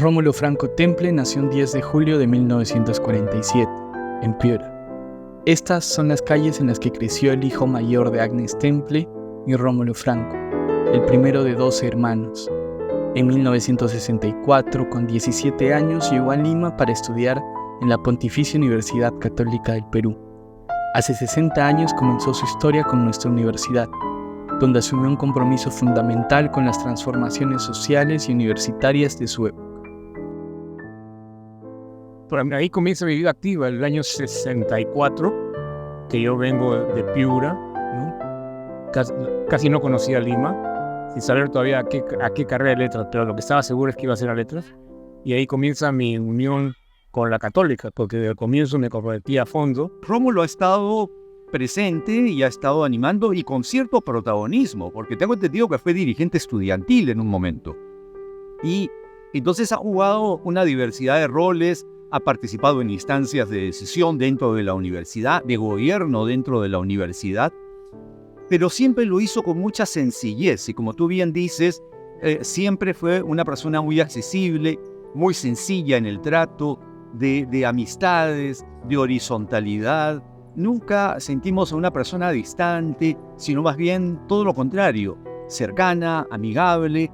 Rómulo Franco Temple nació un 10 de julio de 1947, en Piura. Estas son las calles en las que creció el hijo mayor de Agnes Temple y Rómulo Franco, el primero de 12 hermanos. En 1964, con 17 años, llegó a Lima para estudiar en la Pontificia Universidad Católica del Perú. Hace 60 años comenzó su historia con nuestra universidad, donde asumió un compromiso fundamental con las transformaciones sociales y universitarias de su época. Ahí comienza mi vida activa, el año 64, que yo vengo de Piura, ¿no? Casi no conocía Lima, sin saber todavía a qué carrera de letras, pero lo que estaba seguro es que iba a ser a letras. Y ahí comienza mi unión con la católica, porque desde el comienzo me comprometí a fondo. Rómulo ha estado presente y ha estado animando y con cierto protagonismo, porque tengo entendido que fue dirigente estudiantil en un momento. Y entonces ha jugado una diversidad de roles, ha participado en instancias de decisión dentro de la universidad, de gobierno dentro de la universidad, pero siempre lo hizo con mucha sencillez y como tú bien dices, siempre fue una persona muy accesible, muy sencilla en el trato, de amistades, de horizontalidad. Nunca sentimos a una persona distante, sino más bien todo lo contrario, cercana, amigable,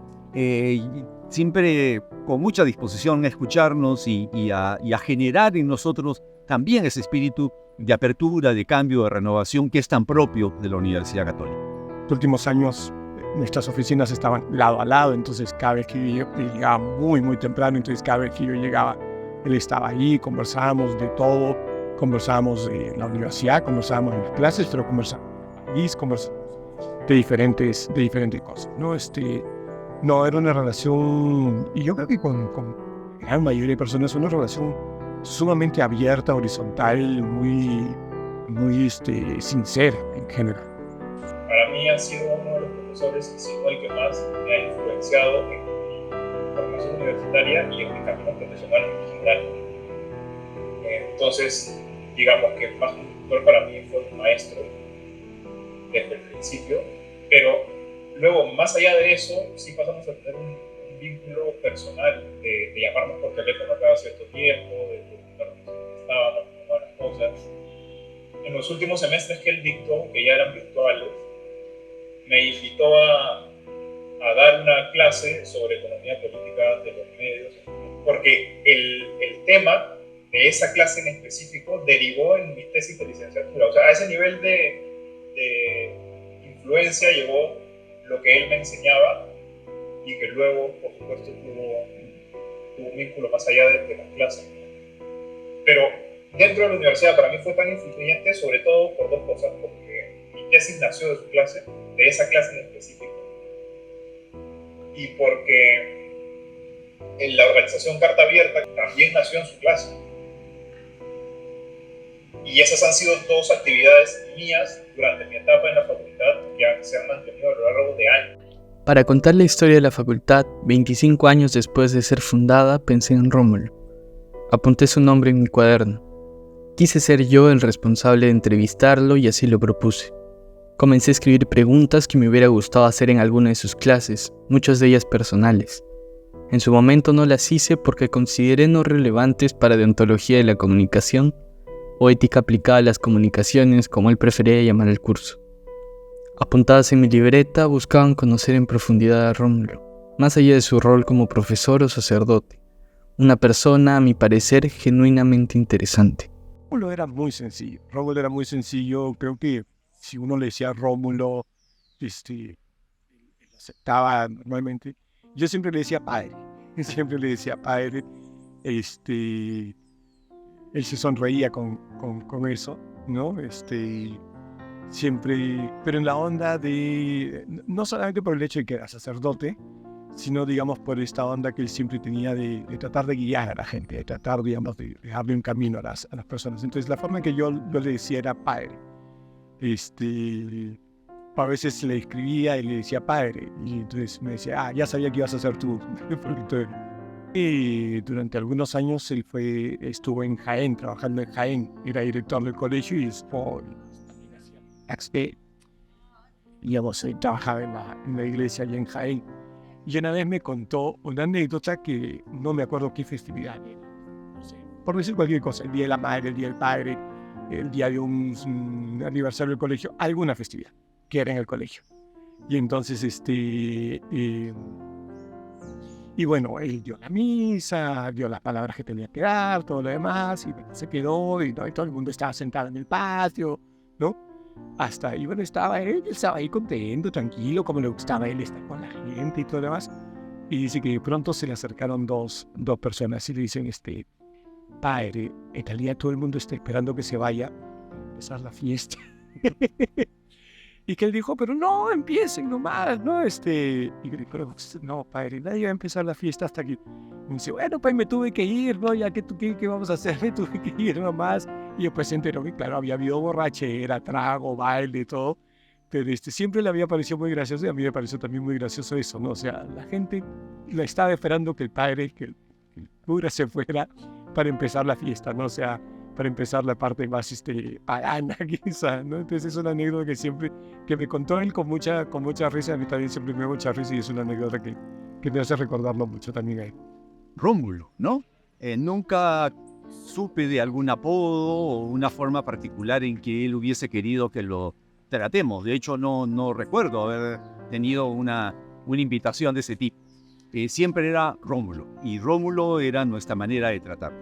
siempre con mucha disposición a escucharnos y a generar en nosotros también ese espíritu de apertura, de cambio, de renovación que es tan propio de la Universidad Católica. En los últimos años nuestras oficinas estaban lado a lado, entonces cada vez que yo llegaba muy temprano, entonces cada vez que yo llegaba él estaba ahí, conversábamos de todo, conversábamos de la universidad, conversábamos en las clases, pero conversábamos de diferentes cosas, ¿no? No, era una relación, y yo creo que con la gran mayoría de personas, una relación sumamente abierta, horizontal, muy sincera en general. Para mí ha sido uno de los profesores, si no el que más me ha influenciado en mi formación universitaria y en mi camino profesional en general. Entonces, digamos que más que un tutor para mí fue un maestro desde el principio, pero luego, más allá de eso, sí pasamos a tener un vínculo personal de llamarnos por teléfono cada cierto tiempo, de preguntarnos cómo estábamos, cómo van las cosas. En los últimos semestres que él dictó, que ya eran virtuales, me invitó a dar una clase sobre economía política de los medios, porque el tema de esa clase en específico derivó en mi tesis de licenciatura. O sea, a ese nivel de influencia llegó lo que él me enseñaba y que luego, por supuesto, tuvo un vínculo más allá de las clases. Pero dentro de la universidad para mí fue tan influyente, sobre todo por dos cosas, porque mi tesis nació de su clase, de esa clase en específico, y porque en la organización Carta Abierta también nació en su clase. Y esas han sido dos actividades mías durante mi etapa en la facultad que se han mantenido a lo largo de años. Para contar la historia de la facultad, 25 años después de ser fundada, pensé en Rómulo. Apunté su nombre en mi cuaderno. Quise ser yo el responsable de entrevistarlo y así lo propuse. Comencé a escribir preguntas que me hubiera gustado hacer en alguna de sus clases, muchas de ellas personales. En su momento no las hice porque consideré no relevantes para deontología de la comunicación o ética aplicada a las comunicaciones, como él prefería llamar el curso. Apuntadas en mi libreta buscaban conocer en profundidad a Rómulo, más allá de su rol como profesor o sacerdote, una persona, a mi parecer, genuinamente interesante. Rómulo era muy sencillo, creo que si uno le decía Rómulo, aceptaba normalmente. Yo siempre le decía padre, él se sonreía con eso, ¿no? Siempre, pero en la onda de, no solamente por el hecho de que era sacerdote, sino, digamos, por esta onda que él siempre tenía de tratar de guiar a la gente, de tratar, digamos, de darle un camino a las personas. Entonces, la forma en que yo le decía era padre. A veces le escribía y le decía padre, y entonces me decía, ya sabía que ibas a ser tú. Y durante algunos años él estuvo en Jaén, trabajando en Jaén, era director del colegio y digamos, él trabajaba en la iglesia allá en Jaén. Y una vez me contó una anécdota que no me acuerdo qué festividad era. No sé, por decir cualquier cosa, el Día de la Madre, el Día del Padre, el día de un aniversario del colegio, alguna festividad que era en el colegio. Y entonces, y bueno, él dio la misa, dio las palabras que tenía que dar, todo lo demás, y se quedó, y, ¿no? Y todo el mundo estaba sentado en el patio, ¿no? Hasta ahí, bueno, estaba ahí contento, tranquilo, como le gustaba a él estar con la gente y todo lo demás. Y dice que de pronto se le acercaron dos personas y le dicen, padre, en realidad todo el mundo está esperando que se vaya a empezar la fiesta. Y que él dijo, pero no, empiecen nomás, ¿no? Y yo dije, pero no, padre, nadie va a empezar la fiesta hasta aquí. Y dice, bueno, pues me tuve que ir, ¿no? Ya que ¿qué vamos a hacer? Me tuve que ir nomás. Y después se enteró que, claro, había habido borrachera, trago, baile, todo. Pero siempre le había parecido muy gracioso y a mí me pareció también muy gracioso eso, ¿no? O sea, la gente la estaba esperando que el padre, que el cura se fuera para empezar la fiesta, ¿no? O sea, para empezar la parte más pagana, quizá, ¿no? Entonces es una anécdota que me contó él con mucha risa. A mí también siempre me da mucha risa y es una anécdota que me hace recordarlo mucho también a él. Rómulo, ¿no? Nunca supe de algún apodo o una forma particular en que él hubiese querido que lo tratemos. De hecho, no recuerdo haber tenido una invitación de ese tipo. Siempre era Rómulo, y Rómulo era nuestra manera de tratar.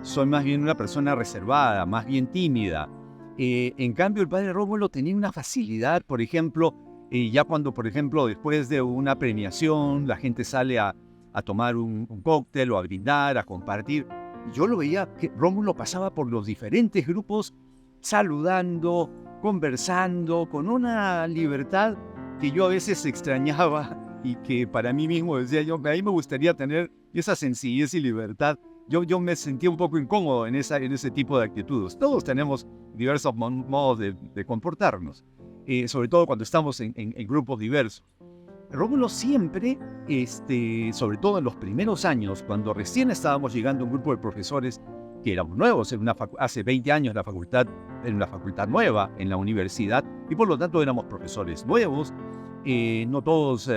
Soy más bien una persona reservada, más bien tímida. En cambio, el padre Rómulo tenía una facilidad, por ejemplo, ya cuando, por ejemplo, después de una premiación, la gente sale a tomar un cóctel o a brindar, a compartir. Yo lo veía que Rómulo pasaba por los diferentes grupos saludando, conversando, con una libertad que yo a veces extrañaba y que para mí mismo decía yo, a mí me gustaría tener esa sencillez y libertad. Yo me sentía un poco incómodo en ese tipo de actitudes. Todos tenemos diversos modos de comportarnos, sobre todo cuando estamos en grupos diversos. Rómulo siempre, sobre todo en los primeros años, cuando recién estábamos llegando a un grupo de profesores que éramos nuevos, hace 20 años la facultad era una facultad nueva en la universidad y por lo tanto éramos profesores nuevos. No todos,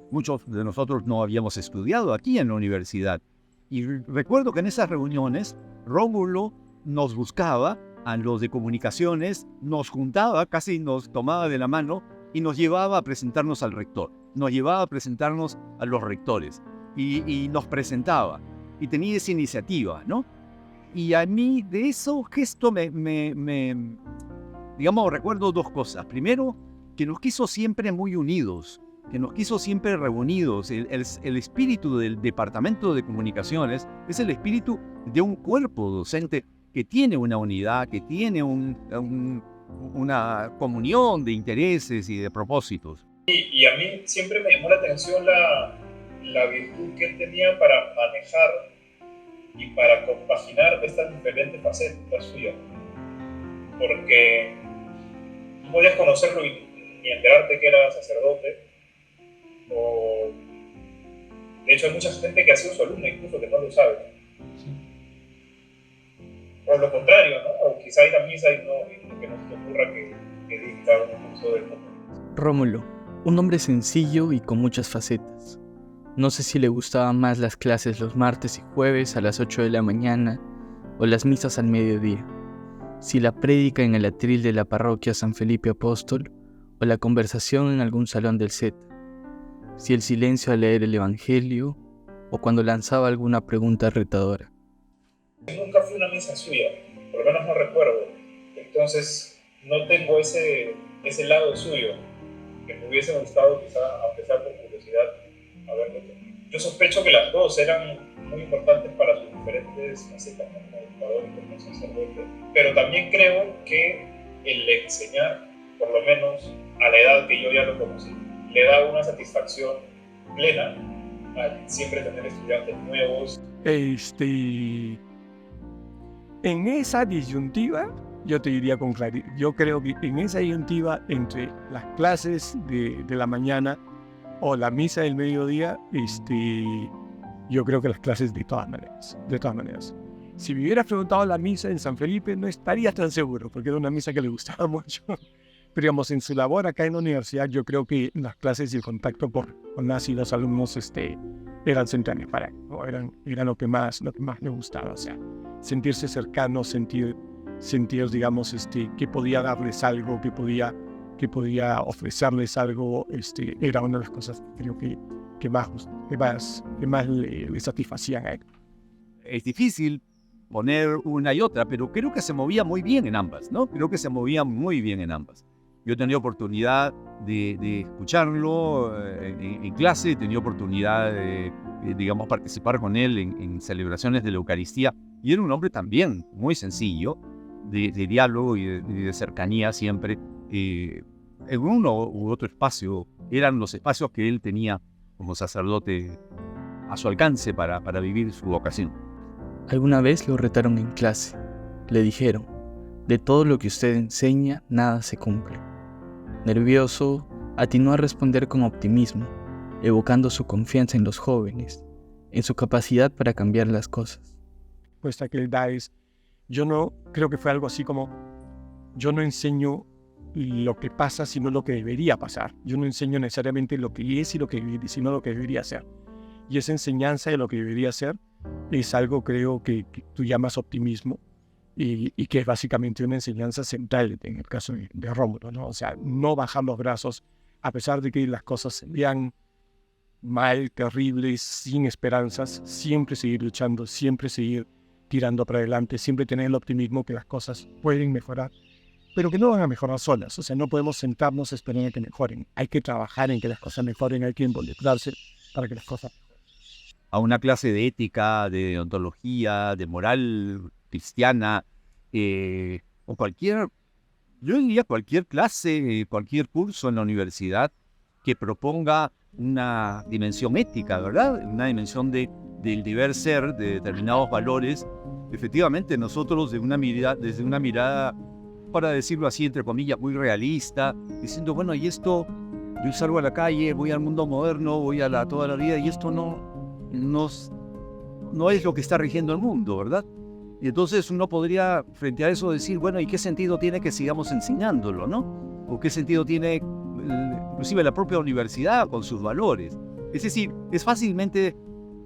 muchos de nosotros no habíamos estudiado aquí en la universidad. Y recuerdo que en esas reuniones Rómulo nos buscaba a los de comunicaciones, nos juntaba, casi nos tomaba de la mano y nos llevaba a presentarnos al rector, nos llevaba a presentarnos a los rectores y nos presentaba y tenía esa iniciativa, ¿no? Y a mí de esos gestos digamos, recuerdo dos cosas. Primero, que nos quiso siempre muy unidos, que nos quiso siempre reunidos. El espíritu del Departamento de Comunicaciones es el espíritu de un cuerpo docente que tiene una unidad, que tiene una comunión de intereses y de propósitos. Y a mí siempre me llamó la atención la virtud que él tenía para manejar y para compaginar estas diferentes facetas suyas. Porque no podías conocerlo ni enterarte que era sacerdote. De hecho, hay mucha gente que ha sido su alumna incluso que no lo sabe. O lo contrario, ¿no? O quizá ir a misa y que no se te ocurra que dicta un curso del mundo. Rómulo, un hombre sencillo y con muchas facetas. No sé si le gustaban más las clases los martes y jueves a las 8 de la mañana o las misas al mediodía, si la prédica en el atril de la parroquia San Felipe Apóstol o la conversación en algún salón del Z, si el silencio al leer el Evangelio o cuando lanzaba alguna pregunta retadora. Nunca fui una misa suya, por lo menos no recuerdo. Entonces no tengo ese lado suyo que me hubiese gustado quizá, a pesar por curiosidad, a verlo. Yo sospecho que las dos eran muy importantes para sus diferentes facetas como educador y como sacerdote, pero también creo que el enseñar, por lo menos a la edad que yo ya lo conocí, le da una satisfacción plena al siempre tener estudiantes nuevos. En esa disyuntiva, yo te diría con claridad, yo creo que en esa disyuntiva entre las clases de la mañana o la misa del mediodía, yo creo que las clases de todas maneras. Si me hubieras preguntado la misa en San Felipe, no estaría tan seguro, porque era una misa que le gustaba mucho. Pero digamos, en su labor acá en la universidad, yo creo que las clases y el contacto con las y los alumnos eran centrales para él, ¿no? Eran lo que más le gustaba, o sea, sentirse cercano, sentir digamos, que podía darles algo, que podía ofrecerles algo, era una de las cosas que creo que más le satisfacían a él. Es difícil poner una y otra, pero creo que se movía muy bien en ambas, ¿no? Creo que se movía muy bien en ambas. Yo he tenido oportunidad de escucharlo en clase, he tenido oportunidad de, digamos, participar con él en celebraciones de la Eucaristía, y era un hombre también muy sencillo, de diálogo y de cercanía siempre. En uno u otro espacio, eran los espacios que él tenía como sacerdote a su alcance para vivir su vocación. Alguna vez lo retaron en clase. Le dijeron, de todo lo que usted enseña, nada se cumple. Nervioso, atinó a responder con optimismo, evocando su confianza en los jóvenes, en su capacidad para cambiar las cosas. La respuesta que él da es, yo no, creo que fue algo así como, yo no enseño lo que pasa, sino lo que debería pasar. Yo no enseño necesariamente lo que es y sino lo que debería ser. Y esa enseñanza de lo que debería ser es algo, creo, que tú llamas optimismo y que es básicamente una enseñanza central en el caso de Rómulo, ¿no? O sea, no bajar los brazos a pesar de que las cosas se vean mal, terribles, sin esperanzas, siempre seguir luchando, siempre seguir tirando para adelante, siempre tener el optimismo que las cosas pueden mejorar, pero que no van a mejorar solas. O sea, no podemos sentarnos esperando a que mejoren. Hay que trabajar en que las cosas mejoren, hay que involucrarse para que las cosas mejoren. A una clase de ética, de ontología, de moral cristiana, o yo diría cualquier clase, cualquier curso en la universidad que proponga una dimensión ética, ¿verdad? Una dimensión del deber ser, de determinados valores. Efectivamente, nosotros desde una mirada, para decirlo así, entre comillas, muy realista, diciendo, bueno, y esto, yo salgo a la calle, voy al mundo moderno, voy a toda la vida, y esto no es lo que está rigiendo el mundo, ¿verdad? Y entonces uno podría, frente a eso, decir, bueno, ¿y qué sentido tiene que sigamos enseñándolo, no? ¿O qué sentido tiene, inclusive, la propia universidad con sus valores? Es decir, es fácilmente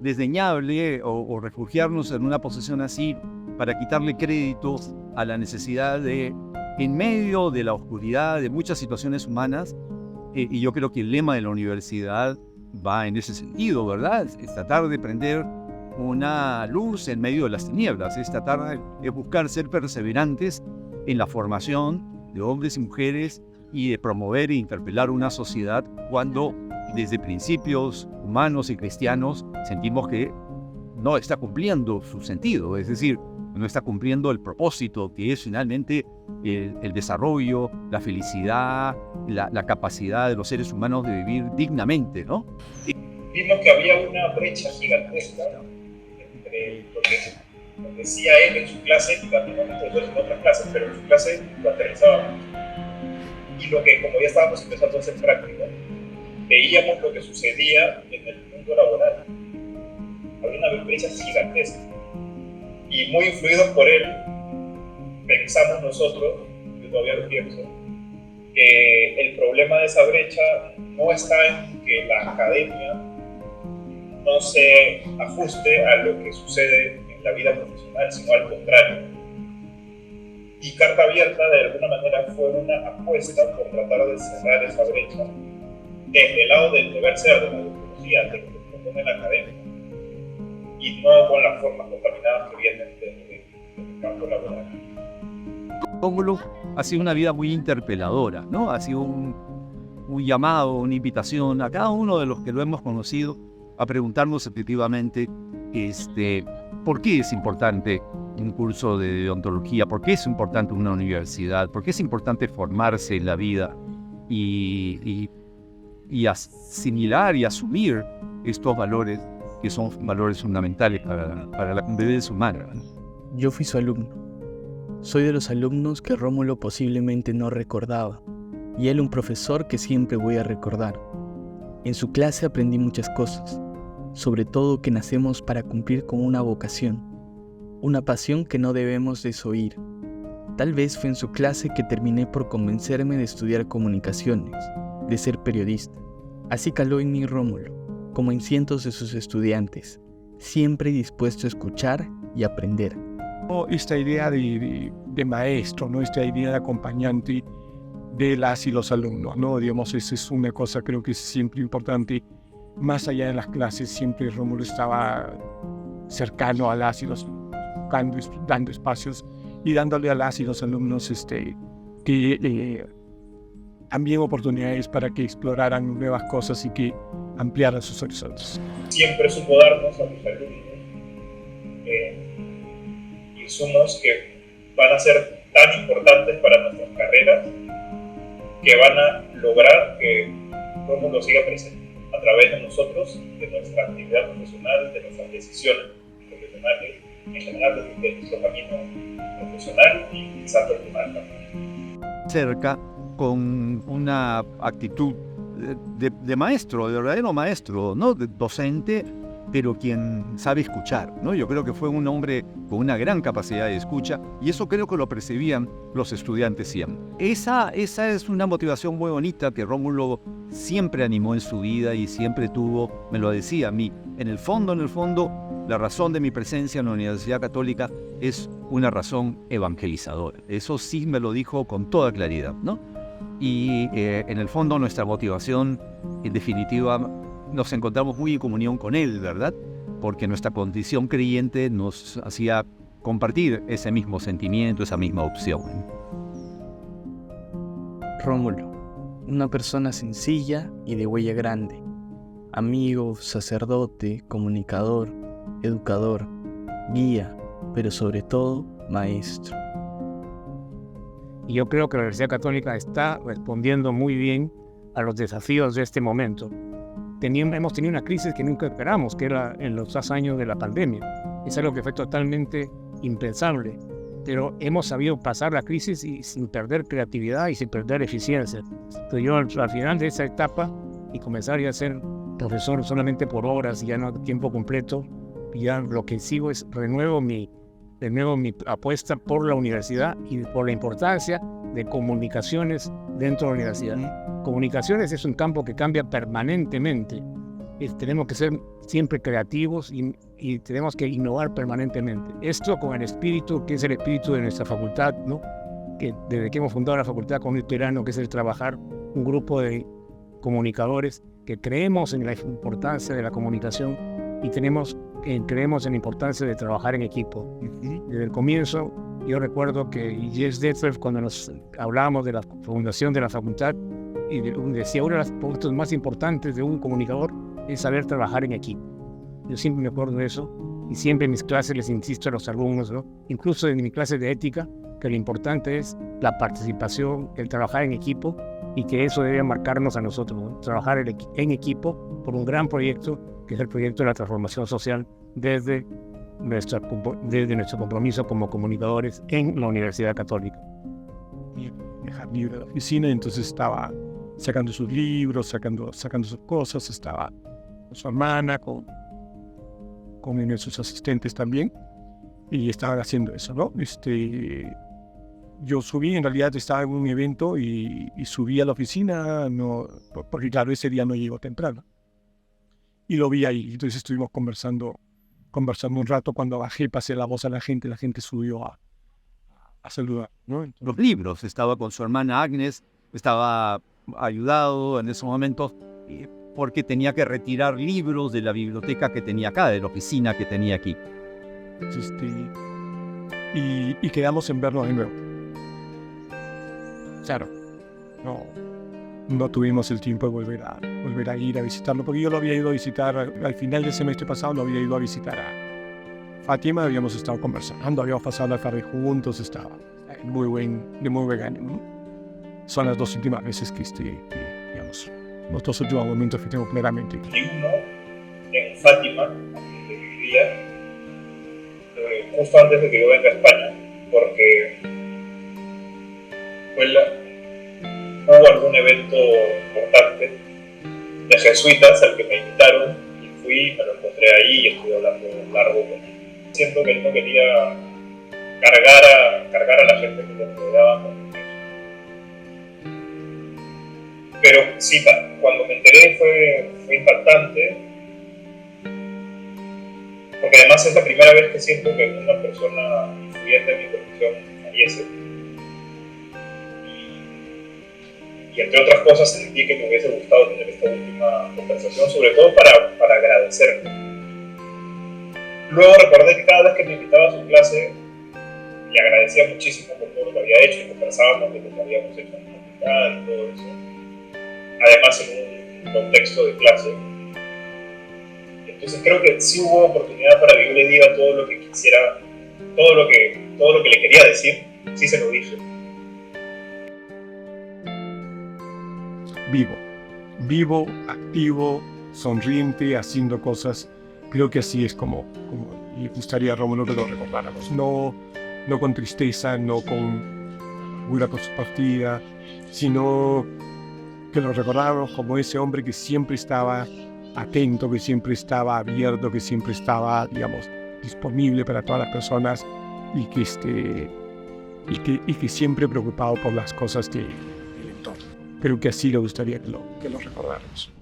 desdeñable o refugiarnos en una posición así para quitarle crédito a la necesidad de, en medio de la oscuridad de muchas situaciones humanas, y yo creo que el lema de la universidad va en ese sentido, ¿verdad? Es tratar de prender una luz en medio de las tinieblas, es tratar de buscar ser perseverantes en la formación de hombres y mujeres y de promover e interpelar una sociedad cuando desde principios humanos y cristianos sentimos que no está cumpliendo su sentido, es decir, no está cumpliendo el propósito que es finalmente el desarrollo, la felicidad, la capacidad de los seres humanos de vivir dignamente, ¿no? Vimos que había una brecha gigantesca entre lo que decía él en su clase y también los profesores en otras clases, pero en su clase lo aterrizábamos. Y lo que, como ya estábamos empezando a hacer práctica, veíamos lo que sucedía en el mundo laboral. Había una brecha gigantesca. Y muy influidos por él, pensamos nosotros, yo todavía lo pienso, que el problema de esa brecha no está en que la academia no se ajuste a lo que sucede en la vida profesional, sino al contrario. Y Carta Abierta, de alguna manera, fue una apuesta por tratar de cerrar esa brecha desde el lado del deber ser, de la ontología, de lo que propone la academia, y no con las formas contaminadas que vienen del campo laboral. Rómulo ha sido una vida muy interpeladora, ¿no? Ha sido un llamado, una invitación a cada uno de los que lo hemos conocido a preguntarnos efectivamente por qué es importante un curso de ontología, por qué es importante una universidad, por qué es importante formarse en la vida y asimilar y asumir estos valores que son valores fundamentales para la convivencia humana. Yo fui su alumno. Soy de los alumnos que Rómulo posiblemente no recordaba, y él un profesor que siempre voy a recordar. En su clase aprendí muchas cosas, sobre todo que nacemos para cumplir con una vocación, una pasión que no debemos desoír. Tal vez fue en su clase que terminé por convencerme de estudiar comunicaciones, de ser periodista. Así caló en mí Rómulo, como en cientos de sus estudiantes, siempre dispuesto a escuchar y aprender. Esta idea de maestro, ¿no? Esta idea de acompañante de las y los alumnos, ¿no? Digamos, esa es una cosa, creo que es siempre importante. Más allá de las clases, siempre Rómulo estaba cercano a las y los dando espacios y dándole a las y los alumnos también oportunidades para que exploraran nuevas cosas y que ampliaran sus horizontes. Siempre supo darnos a los alumnos insumos que van a ser tan importantes para nuestras carreras que van a lograr que Rómulo siga presente a través de nosotros, de nuestra actividad profesional, de nuestras decisiones profesionales, en general de nuestro camino profesional y quizás personal también. Cerca con una actitud de maestro, de verdadero maestro, ¿no? De docente, pero quien sabe escuchar, ¿no? Yo creo que fue un hombre con una gran capacidad de escucha y eso creo que lo percibían los estudiantes siempre. Esa es una motivación muy bonita que Rómulo siempre animó en su vida y siempre tuvo, me lo decía a mí, en el fondo, la razón de mi presencia en la Universidad Católica es una razón evangelizadora. Eso sí me lo dijo con toda claridad, ¿no? Y en el fondo nuestra motivación, en definitiva, nos encontramos muy en comunión con él, ¿verdad? Porque nuestra condición creyente nos hacía compartir ese mismo sentimiento, esa misma opción. Rómulo, una persona sencilla y de huella grande. Amigo, sacerdote, comunicador, educador, guía, pero sobre todo maestro. Y yo creo que la Universidad Católica está respondiendo muy bien a los desafíos de este momento. Hemos tenido una crisis que nunca esperamos, que era en los 2 años de la pandemia. Es algo que fue totalmente impensable, pero hemos sabido pasar la crisis y sin perder creatividad y sin perder eficiencia. Entonces yo al final de esa etapa y comenzar ya a ser profesor solamente por horas y ya no tiempo completo, ya lo que sigo es de nuevo mi apuesta por la universidad y por la importancia de comunicaciones dentro de la universidad. Comunicaciones es un campo que cambia permanentemente. Tenemos que ser siempre creativos y tenemos que innovar permanentemente. Esto con el espíritu, que es el espíritu de nuestra facultad, ¿no? Que desde que hemos fundado la Facultad Comunitaria Irano, que es el trabajar un grupo de comunicadores que creemos en la importancia de la comunicación y creemos en la importancia de trabajar en equipo. Desde el comienzo, yo recuerdo que Jess Detlev, cuando nos hablábamos de la fundación de la facultad, y decía, uno de los puntos más importantes de un comunicador es saber trabajar en equipo. Yo siempre me acuerdo de eso y siempre en mis clases les insisto a los alumnos, ¿no? Incluso en mi clase de ética, que lo importante es la participación, el trabajar en equipo y que eso debe marcarnos a nosotros, ¿no? Trabajar en equipo por un gran proyecto que es el proyecto de la transformación social desde nuestro compromiso como comunicadores en la Universidad Católica. Dejar libre la oficina, entonces estaba sacando sus libros, sacando sus cosas, estaba con su hermana, con uno de sus asistentes también, y estaban haciendo eso, ¿no? Yo subí, en realidad estaba en un evento y subí a la oficina, no, porque claro, ese día no llegó temprano. Y lo vi ahí, entonces estuvimos conversando un rato. Cuando bajé, pasé la voz a la gente subió a saludar, ¿no? Entonces, los libros, estaba con su hermana Agnes, estaba ayudado en esos momentos porque tenía que retirar libros de la biblioteca que tenía acá, de la oficina que tenía aquí. Y quedamos en vernos de nuevo. Claro, no tuvimos el tiempo de volver a ir a visitarlo, porque yo lo había ido a visitar al final del semestre pasado, lo había ido a visitar a Fátima, habíamos estado conversando, habíamos pasado la tarde juntos, estaba de muy buen ánimo, ¿no? Son las 2 últimas veces que digamos, los 2 últimos momentos que tengo claramente. Y uno en Fátima, donde vivía, justo antes de que yo venga a España, porque hubo algún evento importante de jesuitas al que me invitaron y fui, me lo encontré ahí y estuve hablando largo con él. Siento que él no quería cargar a la gente que lo rodeaba con eso. Pero sí, cuando me enteré fue impactante, porque además es la primera vez que siento que una persona influyente en mi profesión fallece. Y entre otras cosas sentí que me hubiese gustado tener esta última conversación, sobre todo para agradecerle. Luego recordé que cada vez que me invitaba a su clase, le agradecía muchísimo por todo lo que había hecho y conversábamos de lo que habíamos hecho en la facultad y todo eso. Además en un contexto de clase. Entonces creo que sí hubo oportunidad para que yo le diga todo lo que quisiera, todo lo que le quería decir, sí se lo dije. Vivo, activo, sonriente, haciendo cosas. Creo que así es como le gustaría a Rómulo que lo recordáramos. No con tristeza, no con amargura por su partida, sino que lo recordáramos como ese hombre que siempre estaba atento, que siempre estaba abierto, que siempre estaba, digamos, disponible para todas las personas y que siempre preocupado por las cosas del entorno. Creo que así le gustaría que lo recordáramos.